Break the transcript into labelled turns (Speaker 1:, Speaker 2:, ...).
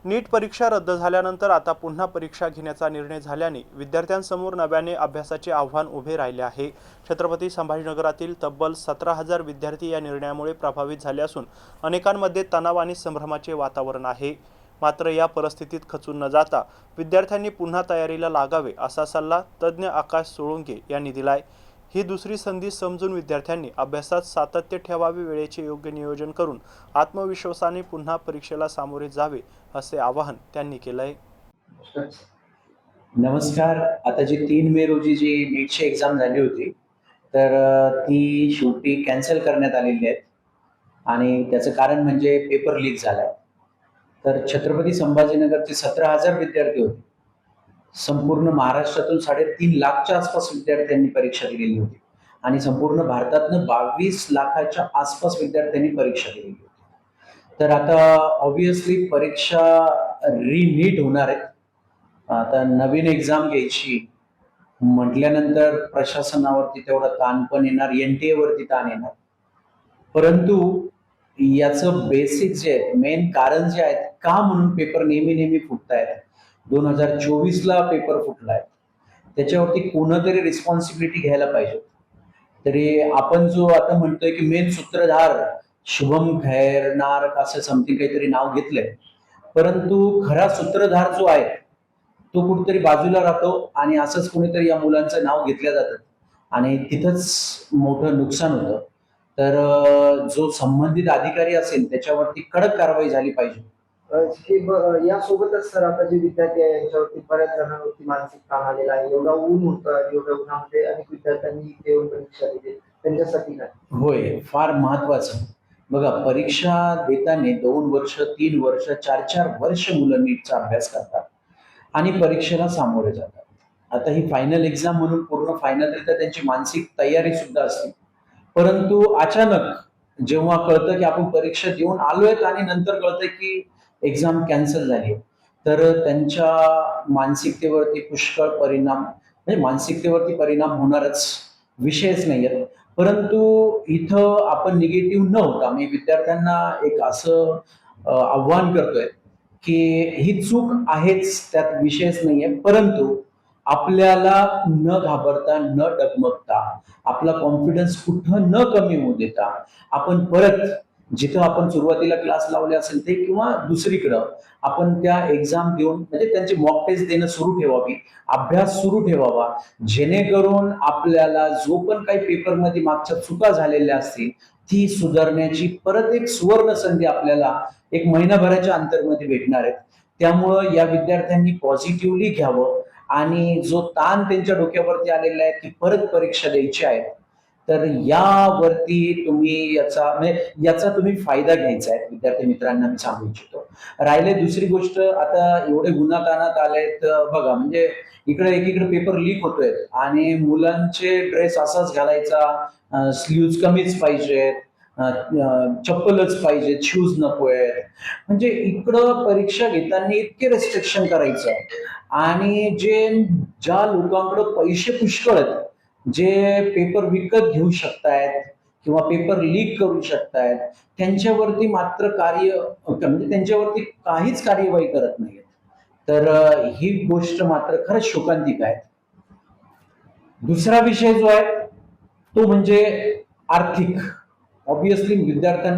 Speaker 1: नीट परीक्षा रद्द झाल्यानंतर आता पुन्हा परीक्षा घेण्याचा निर्णय झाल्याने विद्यार्थ्यांसमोर नव्याने अभ्यासाचे आव्हान उभे राहिले आहे। छत्रपती संभाजीनगरातील तब्बल 17,000 विद्यार्थी या निर्णयामुळे प्रभावित झाले असून अनेकांमध्ये तणाव आणि संभ्रमाचे वातावरण आहे। मात्र या परिस्थितीत खचून न जाता विद्यार्थ्यांनी पुन्हा तयारीला लागावे असा सल्ला तज्ज्ञ आकाश सोळुंके यांनी दिलाय। ही दुसरी संधी समजून विद्यार्थ्यांनी अभ्यासात सातत्य ठेवावे, वेळेचे योग्य नियोजन करून आत्मविश्वासाने पुन्हा परीक्षेला सामोरे जावे असे आवाहन त्यांनी केलंय।
Speaker 2: नमस्कार। आता जी 3 मे रोजी जी नीटची एक्झाम झाली होती तर ती शेवटी कॅन्सल करण्यात आलेली आहे आणि त्याचं कारण म्हणजे पेपर लीक झालाय। तर छत्रपती संभाजीनगरचे 17,000 विद्यार्थी होते। संपूर्ण महाराष्ट्रातून 3.5 लाखच्या आसपास विद्यार्थ्यांनी परीक्षा दिलेली होती आणि संपूर्ण भारतातून 22 लाखाच्या आसपास विद्यार्थ्यांनी परीक्षा दिलेली होती। तर आता ऑब्विसली परीक्षा रीनीट होणार आहे। आता नवीन एक्झाम घ्यायची म्हटल्यानंतर प्रशासनावरती तेवढा ताण पण येणार, NTA वरती ताण येणार। परंतु याचं बेसिक जे आहे, मेन कारण जे आहेत का म्हणून पेपर नेहमी फुटतायत, 2024ला पेपर फुटलाय, त्याच्यावरती कोणतरी रिस्पॉन्सिबिलिटी घ्यायला पाहिजे। तरी आपण जो आता म्हणतोय की मेन सूत्रधार शुभम खैरनार असं समथिंग काहीतरी नाव घेतलंय, परंतु खरा सूत्रधार जो आहे तो कुठेतरी बाजूला राहतो आणि असंच कोणीतरी या मुलांचं नाव घेतलं जातं आणि तिथंच मोठं नुकसान होतं। तर जो संबंधित अधिकारी असेल त्याच्यावरती कडक कारवाई झाली पाहिजे।
Speaker 3: यासोबतच सर, आता जे विद्यार्थी आहे यांच्यावरती बऱ्याच जणांवरती मानसिक ताण आलेला आहे। एवढा ऊन होतं, एवढ्या उन्हामध्ये अनेक विद्यार्थ्यांनी येऊन परीक्षा दिली, त्यांच्यासाठी काय?
Speaker 2: होय, फार महत्वाचं। बघा, परीक्षा देताना 2 वर्ष, 3 वर्ष, 4 वर्ष मुलं नीटचा अभ्यास करतात आणि परीक्षेला सामोरे जातात। आता ही फायनल एक्झाम म्हणून पूर्ण फायनल तर त्यांची मानसिक तयारी सुद्धा असते, परंतु अचानक जेव्हा कळतं की आपण परीक्षा देऊन आलोय आणि नंतर कळतं की एक्झाम कॅन्सल झाली, तर त्यांच्या मानसिकतेवरती पुष्कळ परिणाम, म्हणजे मानसिकतेवरती परिणाम होणारच, विषयच नाहीये। परंतु इथं आपण निगेटिव्ह न होता मी विद्यार्थ्यांना एक असं आव्हान करतोय की ही चूक आहेच, त्यात विषयच नाहीये, परंतु आपल्याला न घाबरता, न डगमगता, आपला कॉन्फिडन्स कुठं न कमी होऊ देता आपण परत जिथं आपण सुरुवातीला क्लास लावले असेल ते किंवा दुसरीकडं आपण त्या एक्झाम देऊन, म्हणजे त्यांचे मॉक टेस्ट देणं सुरू ठेवावी, अभ्यास सुरू ठेवावा, जेणेकरून आपल्याला जो पण काही पेपरमध्ये मागच्या चुका झालेल्या असतील ती सुधारण्याची परत एक सुवर्ण संधी आपल्याला एक महिनाभराच्या अंतरमध्ये भेटणार आहे। त्यामुळं या विद्यार्थ्यांनी पॉझिटिव्हली घ्यावं आणि जो ताण त्यांच्या डोक्यावरती आलेला आहे की परत परीक्षा द्यायची आहे, तर यावरती तुम्ही याचा तुम्ही फायदा घ्यायचा आहे विद्यार्थी मित्रांना मी सांगू इच्छितो। राहिले दुसरी गोष्ट, आता एवढे गुन्हातानात आलेत बघा, म्हणजे इकडे एकीकडे पेपर लीक होतोय आणि मुलांचे ड्रेस असाच घालायचा, स्लीव्ज कमीच पाहिजेत, चप्पलच पाहिजे, शूज नकोय, म्हणजे इकडं परीक्षा घेताना इतके रेस्ट्रिक्शन करायचं आणि ज्या लोकांकडे पैसे पुष्कळ आहेत, जे पेपर विकत घेऊ शकतायत किंवा पेपर लीक करू शकतायत, त्यांच्यावरती मात्र म्हणजे त्यांच्यावरती काहीच कार्यवाही करत नाहीये। तर ही गोष्ट मात्र खरंच शोकांतिक आहे। दुसरा विषय जो आहे तो म्हणजे आर्थिक। ऑब्विसली विद्यार्थ्यांना